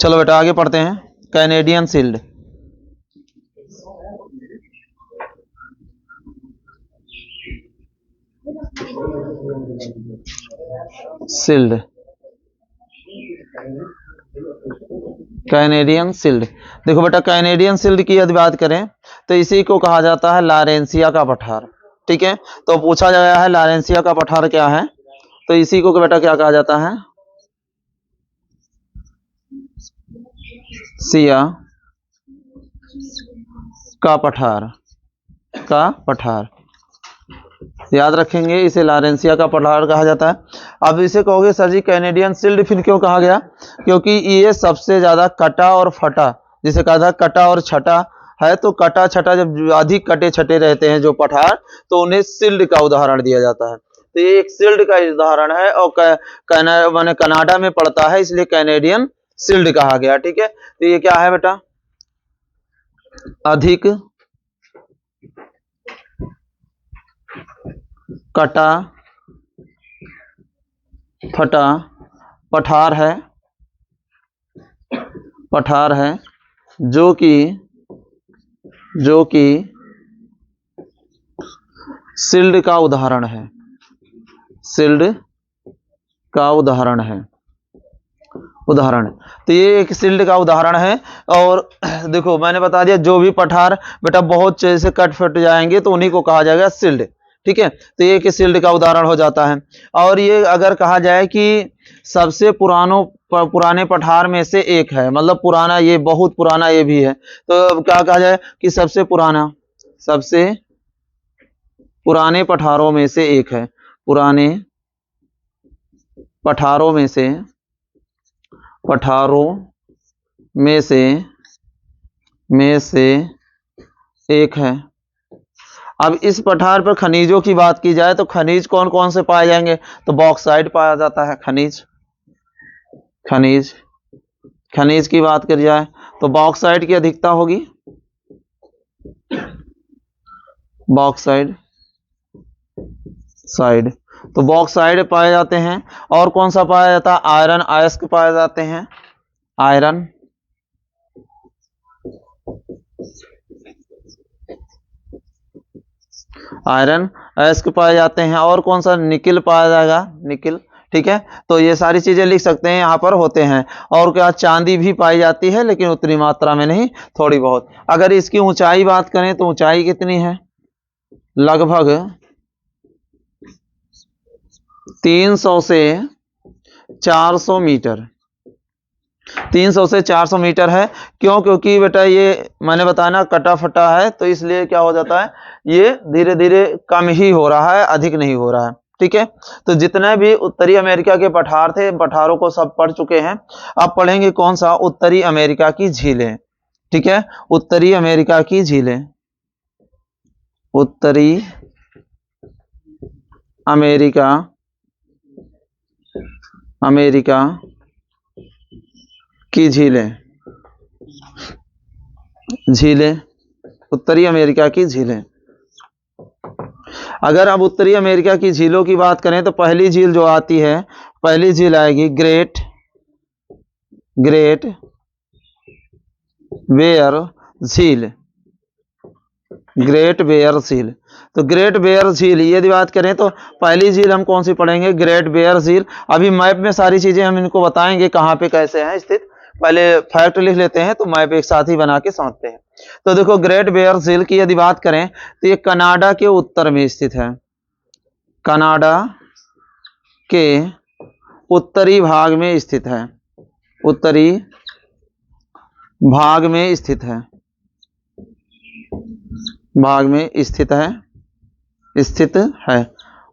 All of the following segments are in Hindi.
चलो बेटा आगे पढ़ते हैं। Canadian shield, shield, Canadian shield. देखो बेटा कैनेडियन शील्ड की यदि बात करें तो इसी को कहा जाता है लॉरेंसिया का पठार। ठीक है, तो पूछा गया है लॉरेंसिया का पठार क्या है, तो इसी को बेटा क्या कहा जाता है, सिया का पठार, का पठार याद रखेंगे, इसे लॉरेंसिया का पठार कहा जाता है। अब इसे कहोगे सर जी कैनेडियन शील्ड फिर क्यों कहा गया, क्योंकि ये सबसे ज्यादा कटा और फटा, जिसे कहा था कटा और छटा है, तो कटा छटा जब अधिक कटे छटे रहते हैं जो पठार, तो उन्हें शील्ड का उदाहरण दिया जाता है। तो ये एक शील्ड का उदाहरण है और माने कनाडा में पड़ता है, इसलिए कैनेडियन शील्ड कहा गया। ठीक है, तो ये क्या है बेटा, अधिक कटा फटा पठार है, पठार है जो कि शील्ड का उदाहरण है, शील्ड का उदाहरण है, उदाहरण। तो ये एक शील्ड का उदाहरण है। और देखो मैंने बता दिया जो भी पठार बेटा बहुत से कट फट जाएंगे तो उन्हीं को कहा जाएगा शील्ड। ठीक है, तो ये एक शील्ड का उदाहरण हो जाता है। और ये अगर कहा जाए कि सबसे पुराने पठार में से एक है, मतलब पुराना, ये बहुत पुराना ये भी है, तो क्या कहा जाए कि सबसे पुराने पठारों में से एक है, पुराने पठारों में से एक है। अब इस पठार पर खनिजों की बात की जाए तो खनिज कौन कौन से पाए जाएंगे, तो बॉक्साइट पाया जाता है, खनिज की बात करी जाए तो बॉक्साइट की अधिकता होगी, बॉक्साइड तो बॉक्साइड पाए जाते हैं। और कौन सा पाया जाता है, आयरन अयस्क पाए जाते हैं, आयरन अयस्क पाए जाते हैं। और कौन सा, निकिल पाया जाएगा, निकिल। ठीक है, तो ये सारी चीजें लिख सकते हैं, यहाँ पर होते हैं। और क्या, चांदी भी पाई जाती है लेकिन उतनी मात्रा में नहीं, थोड़ी बहुत। अगर इसकी ऊंचाई बात करें तो ऊंचाई कितनी है, लगभग 300 से 400 मीटर, 300 से 400 मीटर है। क्यों, क्योंकि बेटा ये मैंने बताया ना कटा फटा है, तो इसलिए क्या हो जाता है, ये धीरे धीरे कम ही हो रहा है, अधिक नहीं हो रहा है। ठीक है, तो जितने भी उत्तरी अमेरिका के पठार थे, पठारों को सब पढ़ चुके हैं। अब पढ़ेंगे कौन सा, उत्तरी अमेरिका की झीलें। ठीक है, उत्तरी अमेरिका की झीलें, उत्तरी अमेरिका की झीलें, उत्तरी अमेरिका की झीलें। अगर अब उत्तरी अमेरिका की झीलों की बात करें तो पहली झील जो आती है, पहली झील आएगी ग्रेट बेयर झील, ग्रेट बेयर झील। तो ग्रेट बेयर झील यदि बात करें तो पहली झील हम कौन सी पढ़ेंगे, ग्रेट बेयर झील। अभी मैप में सारी चीजें हम इनको बताएंगे कहाँ पे कैसे हैं स्थित, पहले फैक्ट लिख लेते हैं तो मैप एक साथ ही बना के समझते हैं। तो देखो ग्रेट बेयर झील की यदि बात करें तो ये कनाडा के उत्तर में स्थित है, कनाडा के उत्तरी भाग में स्थित है, उत्तरी भाग में स्थित है, स्थित है।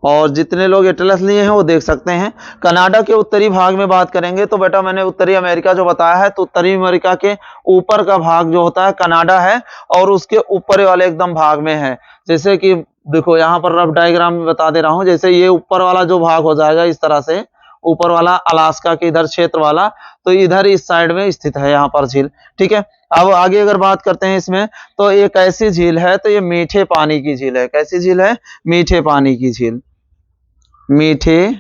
और जितने लोग एटलस लिए हैं वो देख सकते हैं। कनाडा के उत्तरी भाग में बात करेंगे तो बेटा मैंने उत्तरी अमेरिका जो बताया है, तो उत्तरी अमेरिका के ऊपर का भाग जो होता है कनाडा है, और उसके ऊपर वाले एकदम भाग में है। जैसे कि देखो यहाँ पर रफ डायग्राम में बता दे रहा हूँ, जैसे ये ऊपर वाला जो भाग हो जाएगा इस तरह से, ऊपर वाला अलास्का के इधर क्षेत्र वाला, तो इधर इस साइड में स्थित है यहाँ पर झील। ठीक है, अब आगे अगर बात करते हैं इसमें, तो एक ऐसी झील है, तो ये मीठे पानी की झील है। कैसी झील है, मीठे पानी की झील, मीठे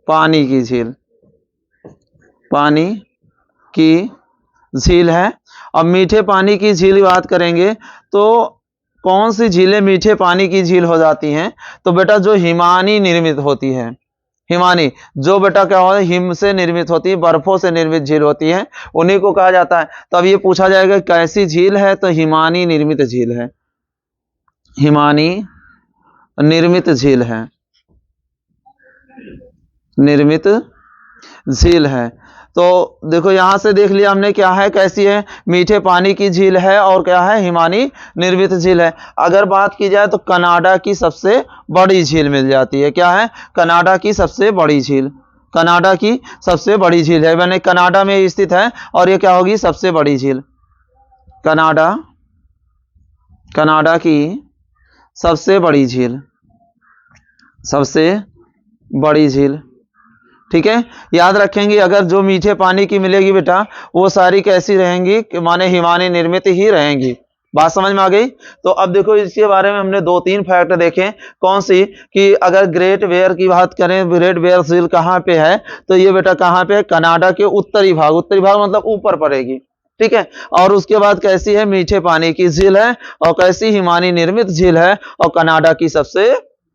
पानी की झील, पानी की झील है। अब मीठे पानी की झील की बात करेंगे तो कौन सी झीलें मीठे पानी की झील हो जाती हैं? तो बेटा जो हिमानी निर्मित होती है, हिमानी जो बेटा क्या होता है, हिम से निर्मित होती है, बर्फों से निर्मित झील होती है, उन्हीं को कहा जाता है। तब ये पूछा जाएगा कैसी झील है, तो हिमानी निर्मित झील है, हिमानी निर्मित झील है, निर्मित झील है। तो देखो यहां से देख लिया हमने क्या है, कैसी है, मीठे पानी की झील है और क्या है, हिमानी निर्मित झील है। अगर बात की जाए तो कनाडा की सबसे बड़ी झील मिल जाती है, क्या है, कनाडा की सबसे बड़ी झील, कनाडा की सबसे बड़ी झील है, मैंने कनाडा में स्थित है और ये क्या होगी, सबसे बड़ी झील, कनाडा, कनाडा की सबसे बड़ी झील, सबसे बड़ी झील। ठीक है, याद रखेंगे अगर जो मीठे पानी की मिलेगी बेटा वो सारी कैसी रहेंगी, माने हिमानी निर्मित ही रहेंगी। बात समझ में आ गई? तो अब देखो इसके बारे में हमने 2-3 फैक्ट देखे, कौन सी, कि अगर ग्रेट बेयर की बात करें, ग्रेट बेयर झील कहाँ पे है, तो ये बेटा कहाँ पे है, कनाडा के उत्तरी भाग, उत्तरी भाग मतलब ऊपर पड़ेगी। ठीक है, और उसके बाद कैसी है, मीठे पानी की झील है, और कैसी, हिमानी निर्मित झील है, और कनाडा की सबसे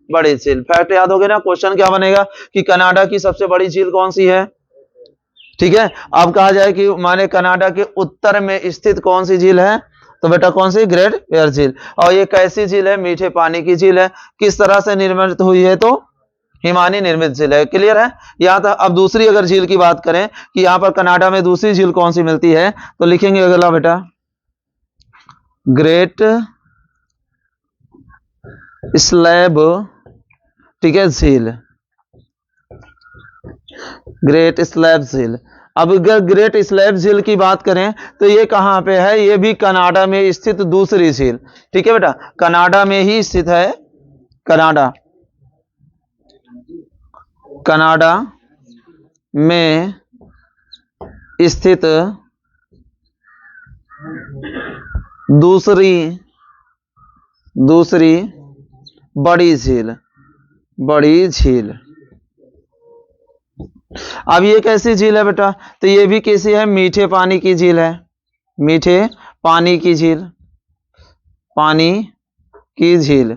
बड़ी झील। फैक्ट याद हो गए ना? क्वेश्चन क्या बनेगा कि कनाडा की सबसे बड़ी झील कौन सी है। ठीक है, अब कहा जाए कि माने कनाडा के उत्तर में स्थित कौन सी झील है, तो बेटा कौन सी, ग्रेट बेयर झील। और ये कैसी झील है, मीठे पानी की झील है। किस तरह से निर्मित हुई है, तो हिमानी निर्मित झील है। क्लियर है? यहाँ तक। अब दूसरी अगर झील की बात करें कि यहाँ पर कनाडा में दूसरी झील कौन सी मिलती है, तो लिखेंगे अगला बेटा, ग्रेट स्लैब, ठीक है, झील, ग्रेट स्लैब झील। अब अगर ग्रेट स्लैब झील की बात करें तो ये कहां पे है, ये भी कनाडा में स्थित दूसरी झील। ठीक है बेटा, कनाडा में ही स्थित है, कनाडा, कनाडा में स्थित दूसरी बड़ी झील, बड़ी झील। अब ये कैसी झील है बेटा, तो ये भी कैसी है, मीठे पानी की झील है, मीठे पानी की झील, पानी की झील।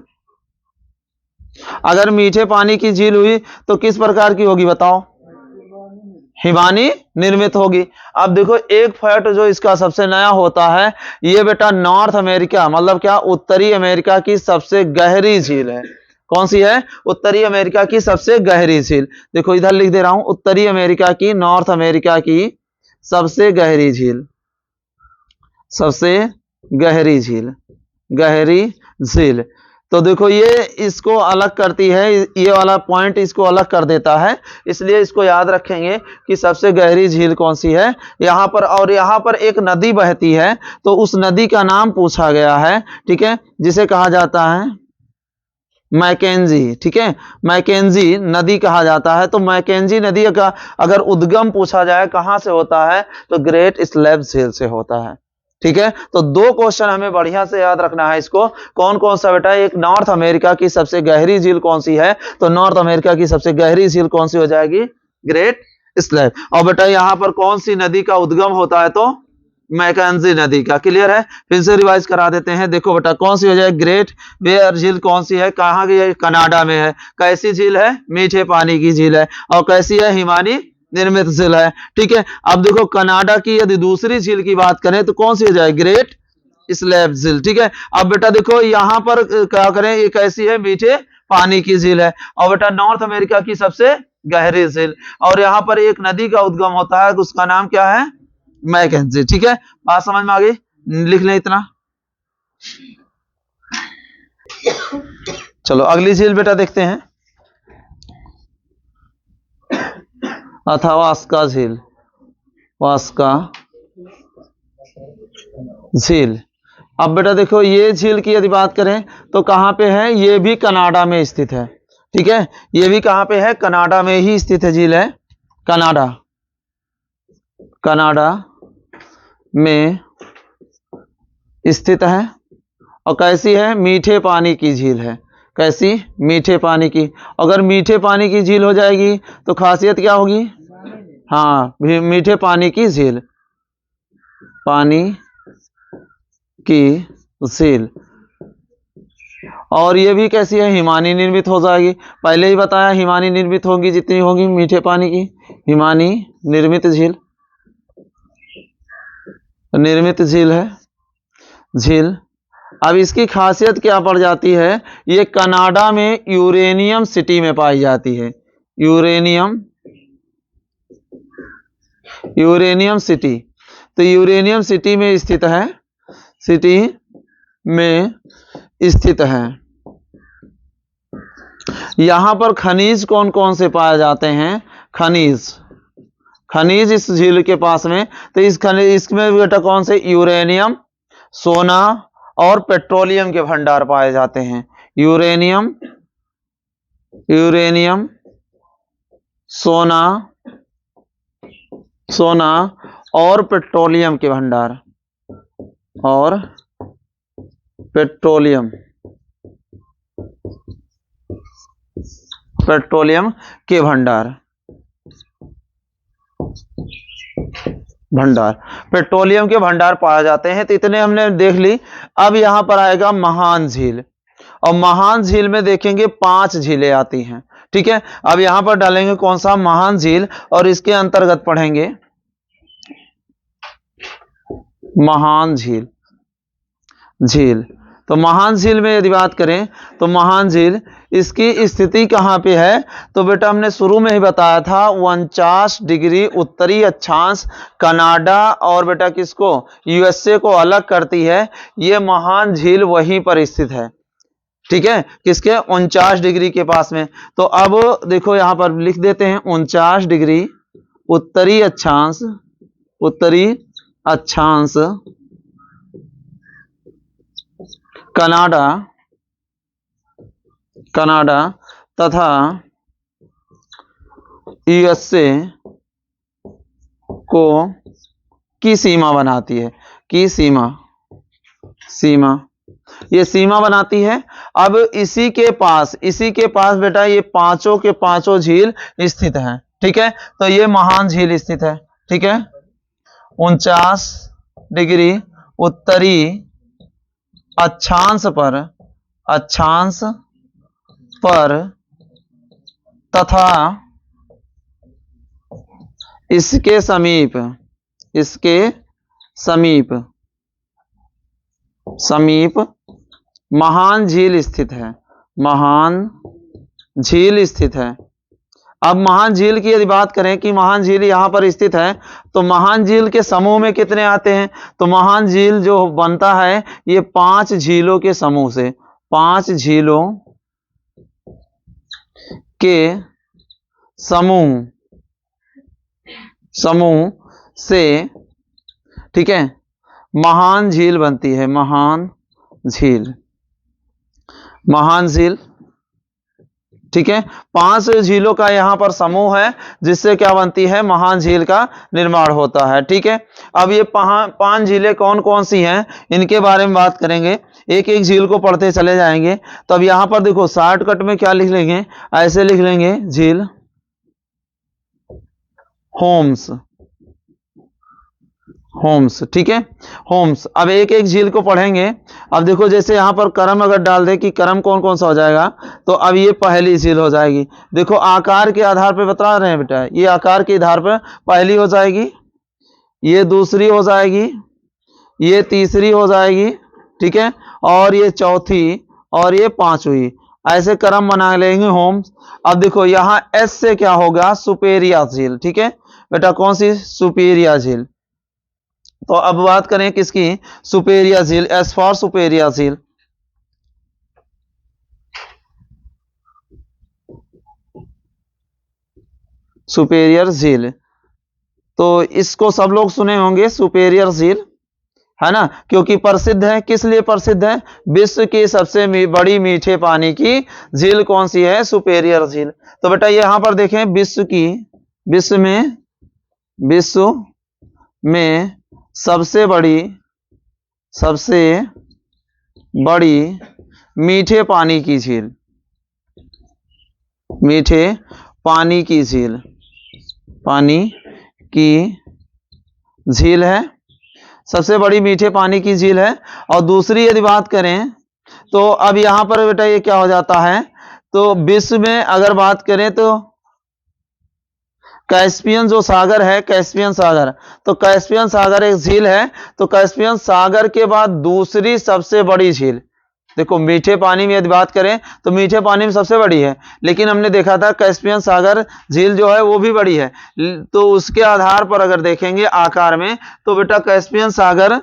अगर मीठे पानी की झील हुई तो किस प्रकार की होगी बताओ, हिमानी निर्मित होगी। अब देखो एक फैक्ट जो इसका सबसे नया होता है, ये बेटा नॉर्थ अमेरिका मतलब क्या, उत्तरी अमेरिका की सबसे गहरी झील है। कौन सी है, उत्तरी अमेरिका की सबसे गहरी झील। देखो इधर लिख दे रहा हूं, उत्तरी अमेरिका की, नॉर्थ अमेरिका की सबसे गहरी झील, सबसे गहरी झील, गहरी झील। तो देखो ये इसको अलग करती है, ये वाला पॉइंट इसको अलग कर देता है, इसलिए इसको याद रखेंगे कि सबसे गहरी झील कौन सी है यहां पर। और यहां पर एक नदी बहती है, तो उस नदी का नाम पूछा गया है, ठीक है, जिसे कहा जाता है मैकेंजी। ठीक है, मैकेंजी नदी कहा जाता है। तो मैकेंजी नदी का अगर उद्गम पूछा जाए कहां से होता है, तो ग्रेट स्लैब झील से होता है। ठीक है, तो 2 क्वेश्चन हमें बढ़िया से याद रखना है इसको। कौन कौन सा बेटा, एक नॉर्थ अमेरिका की सबसे गहरी झील कौन सी है, तो नॉर्थ अमेरिका की सबसे गहरी झील कौन सी हो जाएगी, ग्रेट स्लैब। और बेटा यहां पर कौन सी नदी का उद्गम होता है, तो मैकेंजी नदी का। क्लियर है? फिर से रिवाइज करा देते हैं। देखो बेटा कौन सी हो जाए, ग्रेट बेयर झील कौन सी है, कहां की है, कनाडा में है। कैसी झील है, मीठे पानी की झील है। और कैसी है, हिमानी निर्मित झील है। ठीक है, अब देखो कनाडा की यदि दूसरी झील की बात करें तो कौन सी हो जाए, ग्रेट स्लैब झील। ठीक है, अब बेटा देखो यहां पर क्या करें, ये कैसी है, मीठे पानी की झील है। और बेटा नॉर्थ अमेरिका की सबसे गहरी झील, और यहां पर एक नदी का उद्गम होता है, उसका नाम क्या है, मैकेंजी। ठीक है, बात समझ में आ गई, लिख लें इतना। चलो अगली झील बेटा देखते हैं, अथावास्का झील, वास्का झील। अब बेटा देखो ये झील की यदि बात करें तो कहां पे है, ये भी कनाडा में स्थित है। ठीक है, ये भी कहां पे है, कनाडा में ही स्थित है झील है, कनाडा, कनाडा में स्थित है। और कैसी है, मीठे पानी की झील है। कैसी, मीठे पानी की। अगर मीठे पानी की झील हो जाएगी तो खासियत क्या होगी, हाँ मीठे पानी की झील, पानी की झील। और ये भी कैसी है, हिमानी निर्मित हो जाएगी। पहले ही बताया हिमानी निर्मित होगी जितनी होगी मीठे पानी की, हिमानी निर्मित झील, निर्मित झील है झील। अब इसकी खासियत क्या पड़ जाती है, ये कनाडा में यूरेनियम सिटी में पाई जाती है। यूरेनियम सिटी, तो यूरेनियम सिटी में स्थित है, सिटी में स्थित है। यहां पर खनिज कौन कौन से पाए जाते हैं, खनिज इस झील के पास में, तो इस खनिज इसमें बेटा कौन से, यूरेनियम, सोना और पेट्रोलियम के भंडार पाए जाते हैं। यूरेनियम, सोना और पेट्रोलियम के भंडार, और पेट्रोलियम के भंडार, पेट्रोलियम के भंडार पाए जाते हैं। तो इतने हमने देख ली। अब यहां पर आएगा महान झील, और महान झील में देखेंगे 5 झीलें आती हैं। ठीक है, अब यहां पर डालेंगे कौन सा, महान झील, और इसके अंतर्गत पढ़ेंगे महान झील। तो महान झील में यदि बात करें तो महान झील इसकी स्थिति कहां पे है, तो बेटा हमने शुरू में ही बताया था 49 डिग्री उत्तरी अक्षांश कनाडा और बेटा किसको, यूएसए को अलग करती है। ये महान झील वहीं पर स्थित है। ठीक है, किसके, 49 डिग्री के पास में। तो अब देखो यहां पर लिख देते हैं 49 डिग्री उत्तरी अक्षांश कनाडा तथा यूएसए को की सीमा बनाती है, की सीमा ये सीमा बनाती है। अब इसी के पास बेटा ये पांचों के पांचों झील स्थित हैं। ठीक है, तो ये महान झील स्थित है। ठीक है, 49 डिग्री उत्तरी अक्षांश पर तथा इसके समीप महान झील स्थित है। अब महान झील की यदि बात करें कि महान झील यहां पर स्थित है, तो महान झील के समूह में कितने आते हैं, तो महान झील जो बनता है ये 5 झीलों के समूह से, 5 झीलों के समूह से, ठीक है, महान झील बनती है। महान झील, ठीक है, 5 झीलों का यहां पर समूह है जिससे क्या बनती है, महान झील का निर्माण होता है। ठीक है, अब ये 5 झीलें कौन कौन सी हैं इनके बारे में बात करेंगे, एक एक झील को पढ़ते चले जाएंगे। तो अब यहां पर देखो शॉर्टकट में क्या लिख लेंगे, ऐसे लिख लेंगे झील होम्स। ठीक है, होम्स। अब एक एक झील को पढ़ेंगे। अब देखो जैसे यहां पर करम अगर डाल दे कि करम कौन कौन सा हो जाएगा, तो अब ये पहली झील हो जाएगी। देखो आकार के आधार पे बता रहे हैं बेटा, ये आकार के आधार पर पहली हो जाएगी, ये दूसरी हो जाएगी, ये तीसरी हो जाएगी, ठीक है, और ये चौथी, और ये 5वीं। ऐसे क्रम बना लेंगे होम्स। अब देखो यहां एस से क्या होगा, सुपेरिया झील। ठीक है बेटा, कौन सी, सुपेरिया झील। तो अब बात करें किसकी, सुपेरिया झील, एस फॉर सुपेरिया झील। सुपेरियर झील, तो इसको सब लोग सुने होंगे, सुपेरियर झील, है ना, क्योंकि प्रसिद्ध है। किस लिए प्रसिद्ध है, विश्व की सबसे बड़ी मीठे पानी की झील कौन सी है, सुपेरियर झील। तो बेटा यहां पर देखें, विश्व में सबसे बड़ी मीठे पानी की झील, पानी की झील है, सबसे बड़ी मीठे पानी की झील है। और दूसरी यदि बात करें तो अब यहां पर बेटा ये क्या हो जाता है, तो विश्व में अगर बात करें तो कैस्पियन जो सागर है, कैस्पियन सागर, तो कैस्पियन सागर एक झील है। तो कैस्पियन सागर के बाद दूसरी सबसे बड़ी झील, देखो मीठे पानी में यदि बात करें तो मीठे पानी में सबसे बड़ी है, लेकिन हमने देखा था कैस्पियन सागर झील जो है वो भी बड़ी है। तो उसके आधार पर अगर देखेंगे आकार में, तो बेटा कैस्पियन सागर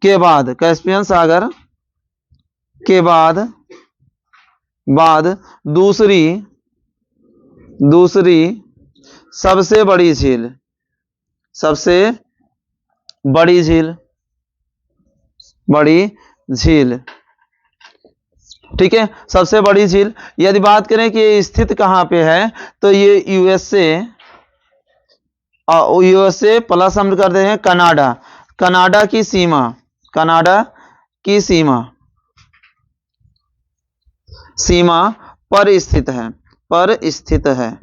के बाद, कैस्पियन सागर के बाद दूसरी सबसे बड़ी झील, सबसे बड़ी झील, बड़ी झील, ठीक है, सबसे बड़ी झील। यदि बात करें कि ये स्थित कहां पे है, तो ये यूएसए प्लस हम करते हैं कनाडा, कनाडा की सीमा, कनाडा की सीमा पर स्थित है, पर स्थित है,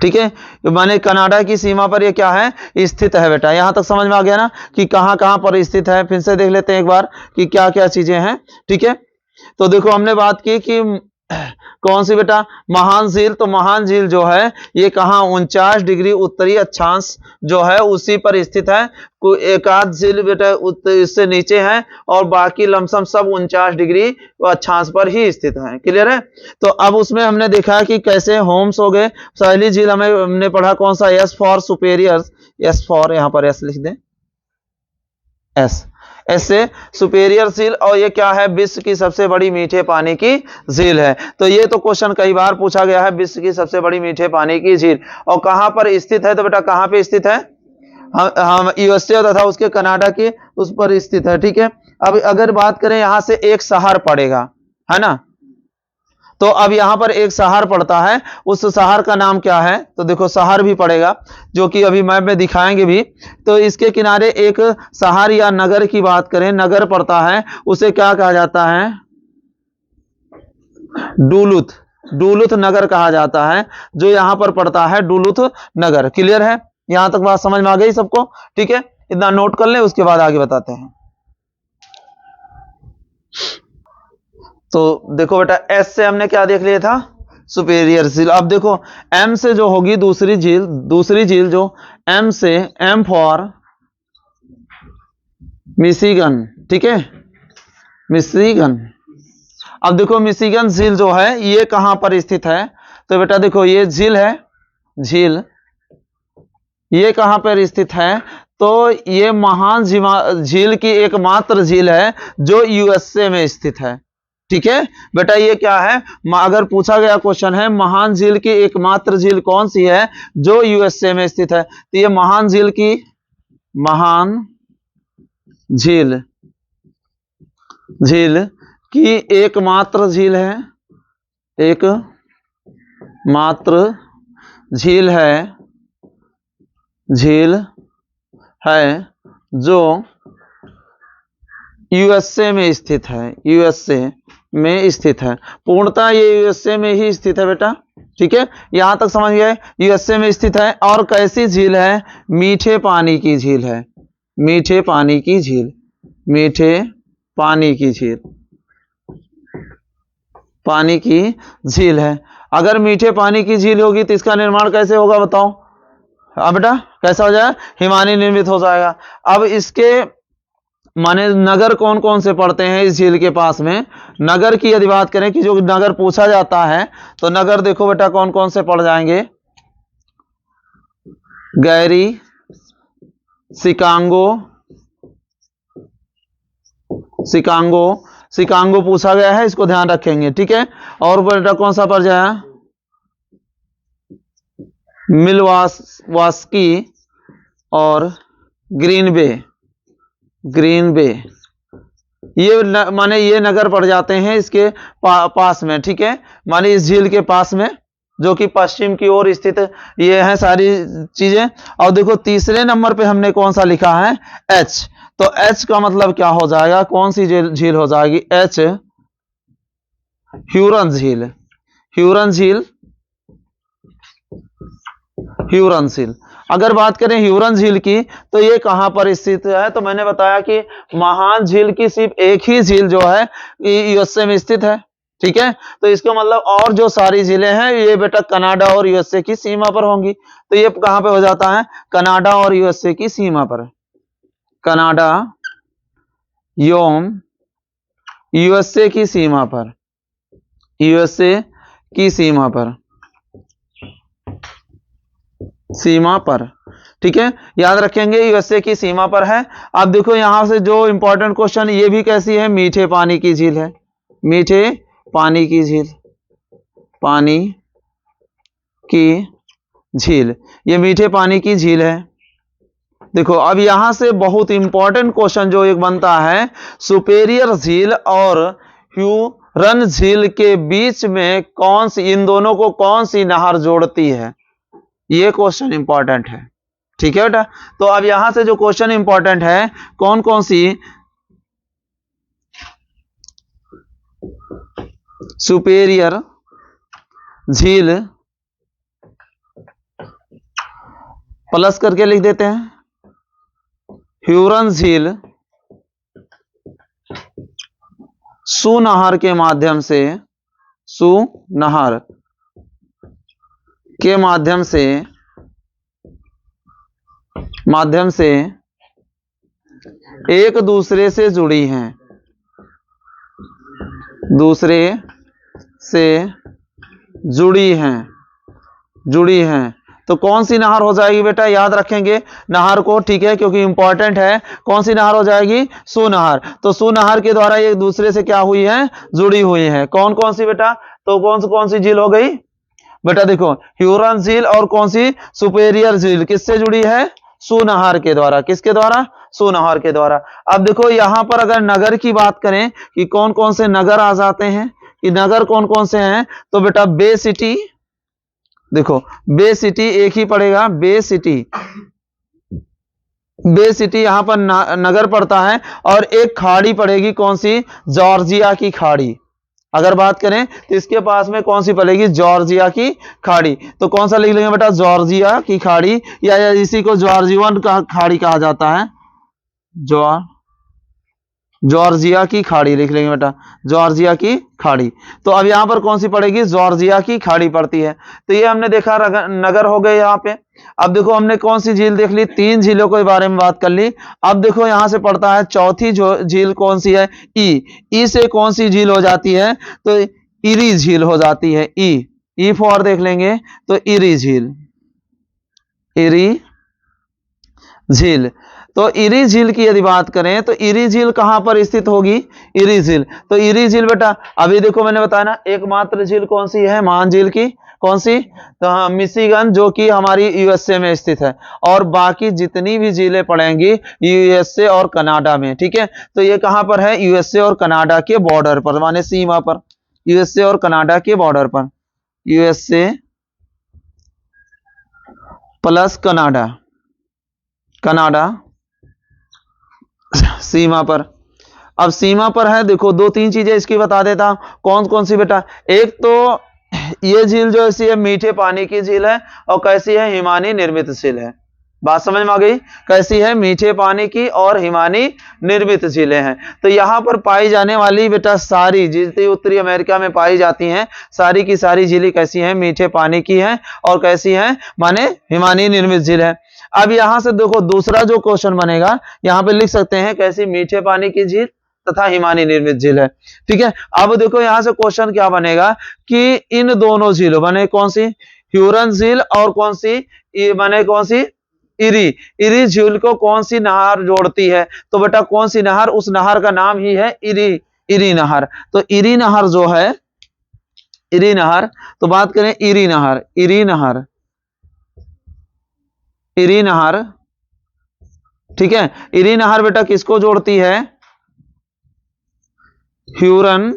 ठीक है। माने कनाडा की सीमा पर ये क्या है, स्थित है बेटा। यहां तक समझ में आ गया ना कि कहां कहां पर स्थित है। फिर से देख लेते हैं एक बार कि क्या क्या चीजें हैं, ठीक है। तो देखो हमने बात की कि कौन सी बेटा, महान झील। तो महान झील जो है ये कहां, 49 डिग्री उत्तरी अक्षांश जो है उसी पर स्थित है। कोई एक आध झील बेटा इससे नीचे है और बाकी लमसम सब 49 डिग्री अक्षांश पर ही स्थित है। क्लियर है। तो अब उसमें हमने देखा कि कैसे होम्स हो गए। पहली झील हमने पढ़ा कौन सा, S for superior, S for यहां पर एस लिख दें, एस, ऐसे सुपेरियर झील। और ये क्या है, विश्व की सबसे बड़ी मीठे पानी की झील है। तो ये तो क्वेश्चन कई बार पूछा गया है, विश्व की सबसे बड़ी मीठे पानी की झील और कहां पर स्थित है, तो बेटा कहां पे स्थित है, हम यूएसए तथा उसके कनाडा के उस पर स्थित है, ठीक है। अब अगर बात करें यहां से एक शहर पड़ेगा, है ना, तो अब यहां पर एक शहर पड़ता है, उस शहर का नाम क्या है, तो देखो शहर भी पड़ेगा जो कि अभी मैप में दिखाएंगे भी। तो इसके किनारे एक शहर या नगर की बात करें, नगर पड़ता है, उसे क्या कहा जाता है, डुलुथ, डुलुथ नगर कहा जाता है, जो यहां पर पड़ता है डुलुथ नगर। क्लियर है, यहां तक बात समझ में आ गई सबको, ठीक है। इतना नोट कर लें, उसके बाद आगे बताते हैं। तो देखो बेटा एस से हमने क्या देख लिया था, सुपेरियर झील। अब देखो एम से जो होगी दूसरी झील जो एम से, एम फॉर मिशिगन, ठीक है, मिशिगन। अब देखो मिशिगन झील जो है ये कहां पर स्थित है, तो बेटा देखो ये झील है, झील ये कहां पर स्थित है, तो ये महान झील की एकमात्र झील है जो यूएसए में स्थित है, ठीक है बेटा। ये क्या है, अगर पूछा गया क्वेश्चन है महान झील की एकमात्र झील कौन सी है जो यूएसए में स्थित है, तो ये महान झील की एकमात्र झील है, एकमात्र झील है जो यूएसए में स्थित है, यूएसए में स्थित है। पूर्णतः ये यूएसए में ही स्थित है बेटा, ठीक है। यहां तक समझ गए, यूएसए में स्थित है। और कैसी झील है, मीठे पानी की झील है, मीठे पानी की झील, मीठे पानी की झील, पानी की झील है। अगर मीठे पानी की झील होगी तो इसका निर्माण कैसे होगा बताओ, अब बेटा कैसा हो जाएगा, हिमानी निर्मित हो जाएगा। अब इसके माने नगर कौन कौन से पड़ते हैं इस झील के पास में, नगर की यदि बात करें कि जो नगर पूछा जाता है, तो नगर देखो बेटा कौन कौन से पड़ जाएंगे, गैरी, शिकागो पूछा गया है, इसको ध्यान रखेंगे, ठीक है। और बेटा कौन सा पड़ जाए, मिलवास्की और ग्रीन बे, ये माने ये नगर पड़ जाते हैं इसके पास में, ठीक है, माने इस झील के पास में जो कि पश्चिम की ओर स्थित ये है सारी चीजें। और देखो तीसरे नंबर पे हमने कौन सा लिखा है, एच। तो एच का मतलब क्या हो जाएगा, कौन सी झील हो जाएगी, एच ह्यूरन झील। अगर बात करें ह्यूरन झील की तो ये कहां पर स्थित है, तो मैंने बताया कि महान झील की सिर्फ एक ही झील जो है यूएसए में स्थित है। ठीक है, तो इसका मतलब और जो सारी झीलें हैं ये बेटा कनाडा और यूएसए की सीमा पर होंगी। तो ये कहां पे हो जाता है, कनाडा और यूएसए की सीमा पर, कनाडा एवं यूएसए की सीमा पर, यूएसए की सीमा पर, सीमा पर। ठीक है, याद रखेंगे यूएसए की सीमा पर है। अब देखो यहां से जो इंपॉर्टेंट क्वेश्चन, ये भी कैसी है, मीठे पानी की झील है, मीठे पानी की झील, पानी की झील, ये मीठे पानी की झील है। देखो अब यहां से बहुत इंपॉर्टेंट क्वेश्चन जो एक बनता है, सुपेरियर झील और ह्यूरन झील के बीच में कौन सी, इन दोनों को कौन सी नहर जोड़ती है, ये क्वेश्चन इंपॉर्टेंट है। ठीक है बेटा, तो अब यहां से जो क्वेश्चन इंपॉर्टेंट है, कौन कौन सी सुपेरियर झील, प्लस करके लिख देते हैं, ह्यूरन झील सुनहर के माध्यम से, सुनहर के माध्यम से एक दूसरे से जुड़ी हैं, दूसरे से जुड़ी हैं। तो कौन सी नहर हो जाएगी बेटा, याद रखेंगे नहर को, ठीक है, क्योंकि इंपॉर्टेंट है। कौन सी नहर हो जाएगी, सुनहर। तो सुनहर के द्वारा एक दूसरे से क्या हुई है, जुड़ी हुई है। कौन कौन सी बेटा, तो कौन सी झील हो गई बेटा, देखो ह्यूरन झील और कौन सी, सुपेरियर झील, किससे जुड़ी है, सुनहर के द्वारा। किसके द्वारा, सुनहर के द्वारा। अब देखो यहां पर अगर नगर की बात करें कि कौन कौन से नगर आ जाते हैं, कि नगर कौन कौन से हैं, तो बेटा बे सिटी, देखो बे सिटी एक ही पड़ेगा, बे सिटी, बे सिटी यहां पर नगर पड़ता है। और एक खाड़ी पड़ेगी, कौन सी, जॉर्जिया की खाड़ी। अगर बात करें तो इसके पास में कौन सी पड़ेगी, जॉर्जिया की खाड़ी। तो कौन सा लिख लेंगे बेटा, जॉर्जिया की खाड़ी, या इसी को जॉर्जियन का खाड़ी कहा जाता है, जॉर्जिया की खाड़ी लिख लेंगे बेटा, जॉर्जिया की खाड़ी। तो अब यहां पर कौन सी पड़ेगी, जॉर्जिया की खाड़ी पड़ती है। तो ये हमने देखा नगर हो गए यहां पे। अब देखो हमने कौन सी झील देख ली, 3 झीलों के बारे में बात कर ली। अब देखो यहां से पड़ता है चौथी झील कौन सी है, ई से कौन सी झील हो जाती है, तो इरी झील हो जाती है। ई फॉर देख लेंगे तो इरी झील, इरी झील। तो इरी झील की यदि बात करें तो इरी झील कहां पर स्थित होगी, इरी झील। तो इरी झील बेटा अभी देखो मैंने बताया ना, एकमात्र झील कौन सी है, महान झील की कौन सी, तो हाँ मिशिगन, जो कि हमारी यूएसए में स्थित है। और बाकी जितनी भी झीलें पड़ेंगी यूएसए और कनाडा में। ठीक है, तो ये कहां पर है, यूएसए और कनाडा के बॉर्डर पर, माने सीमा पर, यूएसए और कनाडा के बॉर्डर पर, यूएसए प्लस कनाडा, कनाडा सीमा पर। अब सीमा पर है, देखो 2-3 चीजें इसकी बता देता हूं, कौन कौन सी बेटा। एक तो ये झील जो ऐसी है मीठे पानी की झील है, और कैसी है, हिमानी निर्मित झील है। बात समझ में आ गई, कैसी है, मीठे पानी की और हिमानी निर्मित झीलें हैं। तो यहां पर पाई जाने वाली बेटा सारी जितनी उत्तरी अमेरिका में पाई जाती हैं, सारी की सारी झीलें कैसी हैं, मीठे पानी की हैं, और कैसी हैं, माने हिमानी निर्मित झील है। अब यहां से देखो दूसरा जो क्वेश्चन बनेगा, यहां पे लिख सकते हैं कैसी, मीठे पानी की झील तथा हिमानी निर्मित झील है। ठीक है, अब देखो यहां से क्वेश्चन क्या बनेगा कि इन दोनों झीलों माने कौन सी, ह्यूरन झील और कौन सी, माने कौन सी, इरी झील को कौन सी नहर जोड़ती है। तो बेटा कौन सी नहर, उस नहर का नाम ही है इरी नहर। तो इरी नहर जो है, इरी नहर, तो बात करें इरी नहर, इरी नहर, ठीक है, इरी नहर बेटा किसको जोड़ती है, ह्यूरन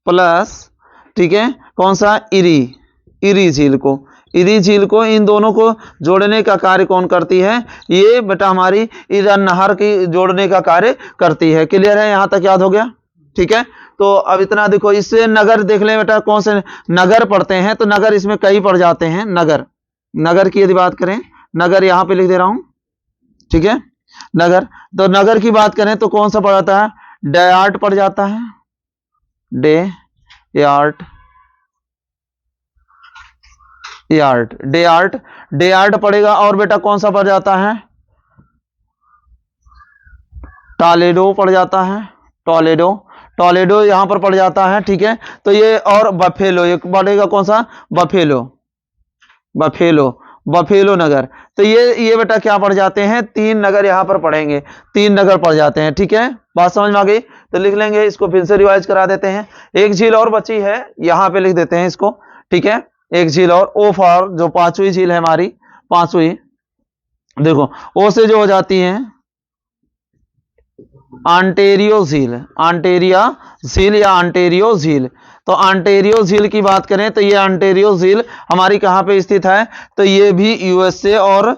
प्लस, ठीक है, कौन सा, इरी झील को, इरी झील को, इन दोनों को जोड़ने का कार्य कौन करती है, ये बेटा हमारी इरी नहर की जोड़ने का कार्य करती है। क्लियर है, यहां तक याद हो गया। ठीक है, तो अब इतना देखो, इससे नगर देख लें बेटा, कौन से नगर पड़ते हैं, तो नगर इसमें कई पड़ जाते हैं। नगर की यदि बात करें, नगर यहाँ पे लिख दे रहा हूं, ठीक है। नगर, तो नगर की बात करें तो कौन सा पड़ जाता है, डयार्ट पड़ जाता है, डे यार्ट, यार्ट, डे यार्ट, डे यार्ट पड़ेगा। और बेटा कौन सा पड़ जाता है, टॉलेडो पड़ जाता है, टॉलेडो, टॉलेडो यहां पर पड़ जाता है, ठीक है। तो ये और बफेलो, ये पड़ेगा कौन सा, बफेलो, बफेलो, बफेलो नगर। तो ये बेटा क्या पड़ जाते हैं, 3 नगर यहां पर पढ़ेंगे, 3 नगर पड़ जाते हैं, ठीक है। बात समझ में आ गई, तो लिख लेंगे इसको, फिर से रिवाइज करा देते हैं। एक झील और बची है, यहां पे लिख देते हैं इसको, ठीक है। एक झील और, ओ फॉर जो 5वीं झील है हमारी, 5वीं, देखो ओ से जो हो जाती है ऑन्टेरियो झील, ऑन्टेरिया झील या ऑन्टेरियो झील। तो ऑन्टेरियो झील की बात करें तो ये ऑन्टेरियो झील हमारी कहां पे स्थित है, तो ये भी यूएसए और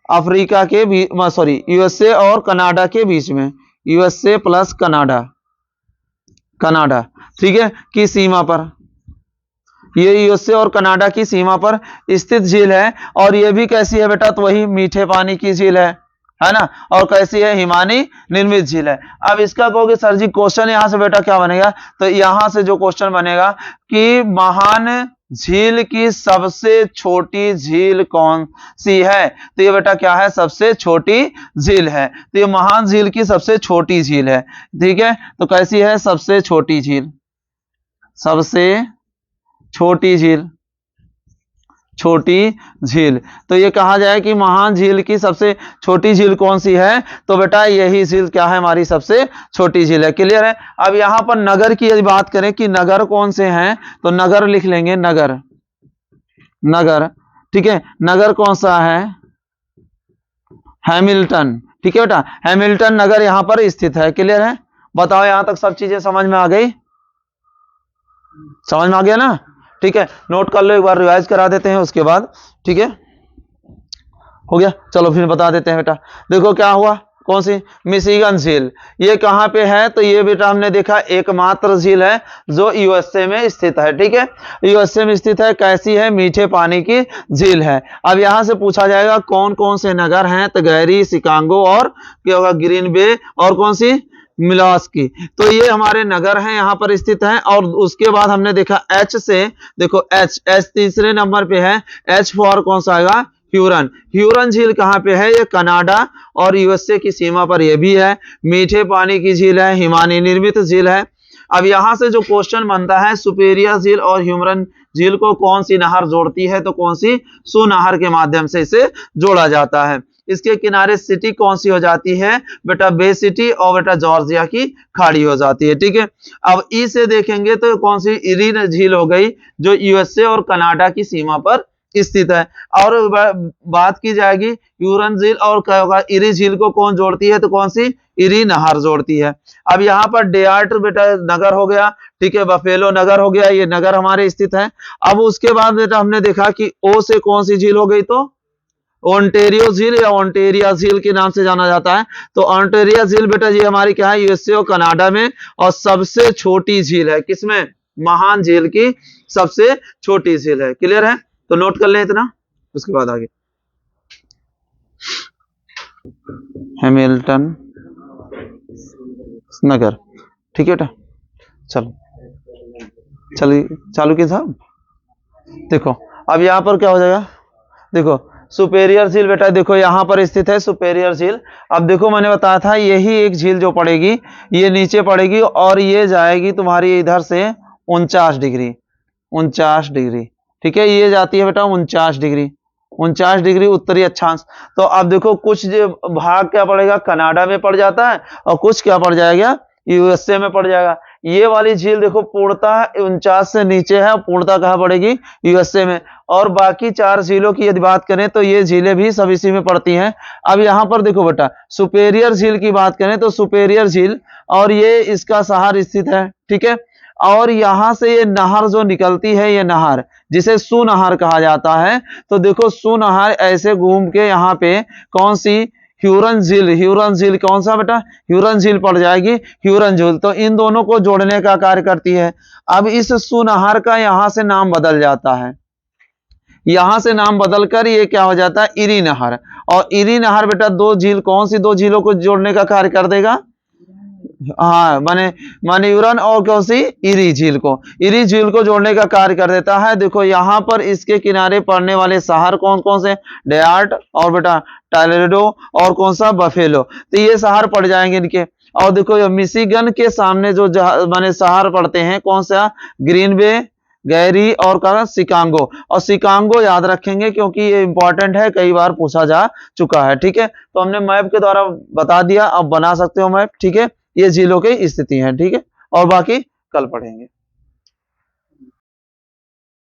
अफ्रीका के भी, सॉरी यूएसए और कनाडा के बीच में, यूएसए प्लस कनाडा, कनाडा, ठीक है, की सीमा पर, ये यूएसए और कनाडा की सीमा पर स्थित झील है। और ये भी कैसी है बेटा, तो वही मीठे पानी की झील है ना। और कैसी है, हिमानी निर्मित झील है। अब इसका कहोगे सर जी क्वेश्चन यहां से बेटा क्या बनेगा, तो यहां से जो क्वेश्चन बनेगा कि महान झील की सबसे छोटी झील कौन सी है, तो ये बेटा क्या है, सबसे छोटी झील है। तो ये महान झील की सबसे छोटी झील है, ठीक है। तो कैसी है, सबसे छोटी झील, सबसे छोटी झील, छोटी झील। तो ये कहा जाए कि महान झील की सबसे छोटी झील कौन सी है, तो बेटा यही झील क्या है, हमारी सबसे छोटी झील है। क्लियर है। अब यहां पर नगर की यदि बात करें कि नगर कौन से हैं, तो नगर लिख लेंगे, नगर, नगर, ठीक है। नगर कौन सा है, हैमिल्टन, ठीक है बेटा, हैमिल्टन नगर यहां पर स्थित है। क्लियर है। बताओ यहां तक सब चीजें समझ में आ गई, समझ में आ गया ना, ठीक है। नोट कर लो, एक बार रिवाइज करा देते हैं उसके बाद, ठीक है, हो गया। चलो फिर बता देते हैं बेटा, देखो क्या हुआ, कौन सी, मिशिगन झील, ये कहां पे है, तो ये बेटा हमने देखा एकमात्र झील है जो यूएसए में स्थित है, ठीक है, यूएसए में स्थित है। कैसी है, मीठे पानी की झील है। अब यहां से पूछा जाएगा कौन कौन से नगर हैं, तो गैरी, शिकागो और क्या होगा, ग्रीन बे, और कौन सी, मिलास्की। तो ये हमारे नगर हैं, यहां पर स्थित हैं। और उसके बाद हमने देखा एच से, देखो एच, एच तीसरे नंबर पे है, एच फॉर कौन सा आएगा, ह्यूरन। ह्यूरन झील कहां पे है, ये कनाडा और यूएसए की सीमा पर ये भी है, मीठे पानी की झील है, हिमानी निर्मित झील है। अब यहां से जो क्वेश्चन बनता है, सुपेरियर झील और ह्यूरन झील को कौन सी नहर जोड़ती है, तो कौन सी, सू नहर के माध्यम से इसे जोड़ा जाता है। इसके किनारे सिटी कौन सी हो जाती है, बेटा बे सिटी, और बेटा जॉर्जिया की खाड़ी हो जाती है, ठीक है। अब ई से देखेंगे तो कौन सी, इरी झील हो गई, जो यूएसए और कनाडा की सीमा पर स्थित है। और बात की जाएगी ह्यूरन झील और क्या होगा, इरी झील को कौन जोड़ती है, तो कौन सी, इरी नहर जोड़ती है। अब यहाँ पर डेयार्ट बेटा नगर हो गया, ठीक है, बफेलो नगर हो गया, ये नगर हमारे स्थित है। अब उसके बाद बेटा हमने देखा कि ओ से कौन सी झील हो गई, तो ओंटेरियो झील या ओंटेरिया झील के नाम से जाना जाता है। तो ओंटेरिया झील बेटा जी हमारी क्या है, यूएसए और कनाडा में, और सबसे छोटी झील है, किसमें, महान झील की सबसे छोटी झील है। क्लियर है। तो नोट कर लें इतना, उसके बाद आगे हैमिल्टन नगर, ठीक है बेटा। चलो चलिए चालू किया साहब। देखो अब यहां पर क्या हो जाएगा, देखो सुपेरियर झील बेटा, देखो यहां पर स्थित है सुपेरियर झील। अब देखो मैंने बताया था यही एक झील जो पड़ेगी, ये नीचे पड़ेगी और ये जाएगी तुम्हारी इधर से 49 डिग्री, 49 डिग्री, ठीक है, ये जाती है बेटा 49 डिग्री, 49 डिग्री उत्तरी अक्षांश। तो अब देखो कुछ जो भाग क्या पड़ेगा, कनाडा में पड़ जाता है, और कुछ क्या पड़ जाएगा, यूएसए में पड़ जाएगा। ये वाली झील देखो पूर्णतः 49 से नीचे है, और पूर्णतः कहां पड़ेगी, यूएसए में। और बाकी 4 झीलों की यदि बात करें तो ये झीलें भी सब इसी में पड़ती हैं। अब यहां पर देखो बेटा सुपेरियर झील की बात करें तो सुपेरियर झील, और ये इसका शहर स्थित है, ठीक है। और यहां से ये नहर जो निकलती है, ये नहर जिसे सू नहर कहा जाता है। तो देखो सू नहर ऐसे घूम के यहाँ पे कौन सी, ह्यूरन झील, ह्यूरन झील कौन सा बेटा, ह्यूरन झील पड़ जाएगी, ह्यूरन झील। तो इन दोनों को जोड़ने का कार्य करती है। अब इस सू नहर का यहां से नाम बदल जाता है, यहां से नाम बदलकर ये क्या हो जाता है, इरी नहर। और इरी नहर बेटा दो झील, कौन सी दो झीलों को जोड़ने का कार्य कर देगा, हाँ माने मान्यूरन और कौन सी, इरी झील को, इरी झील को जोड़ने का कार्य कर देता है। देखो यहाँ पर इसके किनारे पड़ने वाले शहर कौन कौन से, डेयार्ट और बेटा टोलेडो और कौन सा, बफेलो। तो ये शहर पड़ जाएंगे इनके। और देखो ये मिशिगन के सामने जो माने शहर पड़ते हैं कौन सा, ग्रीन बे, गैरी और कहा शिकागो। और शिकागो याद रखेंगे क्योंकि ये इंपॉर्टेंट है, कई बार पूछा जा चुका है। ठीक है, तो हमने मैप के द्वारा बता दिया, अब बना सकते हो मैप। ठीक है, ये झीलों की स्थिति है। ठीक है, और बाकी कल पढ़ेंगे।